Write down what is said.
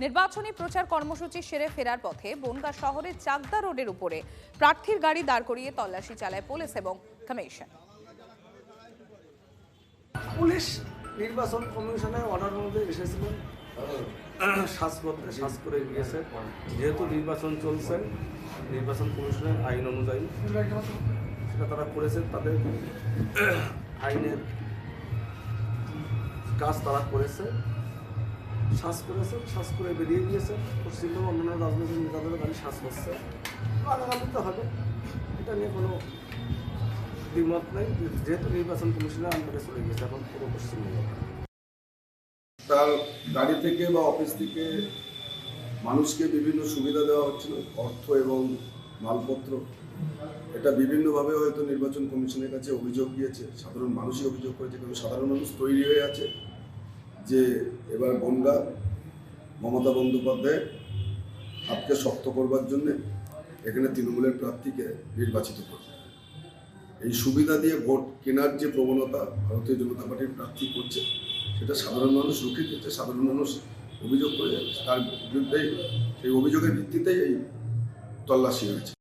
নির্বাচনী প্রচার কর্মসূচি সেরে ফেরার পথে বনগাঁ শহরের চাকদা রোডের উপরে প্রার্থীর গাড়ি দাঁড় করিয়ে তল্লাশি চালায় পুলিশ এবং কমিশন। পুলিশ নির্বাচন কমিশনের অর্ডার মধ্যে এসেছিলেন, শ্বাস করে গিয়েছে। যেহেতু নির্বাচন চলছে, নির্বাচন কমিশনের আইন অনুযায়ী সেটা তারা করেছে, তাদের আইনের কাজ তারা করেছে। শ্বাস করে বেরিয়ে গিয়েছে। পশ্চিমবঙ্গ অন্যান্য রাজনৈতিক নেতাদের গাড়ি শ্বাস করছে, আগামীতে হবে, এটা নিয়ে কোনো দ্বিমত নেই। যেহেতু নির্বাচন কমিশনের আন্ডারে চলে গিয়েছে এখন পুরো পশ্চিমবঙ্গ, তার গাড়ি থেকে বা অফিস থেকে মানুষকে বিভিন্ন সুবিধা দেওয়া হচ্ছিল, অর্থ এবং মালপত্র। এটা বিভিন্নভাবে হয়তো নির্বাচন কমিশনের কাছে অভিযোগ গিয়েছে, সাধারণ মানুষই অভিযোগ করেছে। কিন্তু সাধারণ মানুষ তৈরি হয়ে আছে যে এবার বনগাঁ মমতা বন্দ্যোপাধ্যায়ের হাতকে শক্ত করবার জন্যে এখানে তৃণমূলের প্রার্থীকে নির্বাচিত করবে। এই সুবিধা দিয়ে ভোট কেনার যে প্রবণতা ভারতীয় জনতা পার্টির প্রার্থী করছে, সেটা সাধারণ মানুষ রুখে দিচ্ছে। সাধারণ মানুষ অভিযোগ করে, তার বিরুদ্ধে সেই অভিযোগের ভিত্তিতেই এই তল্লাশি হয়েছে।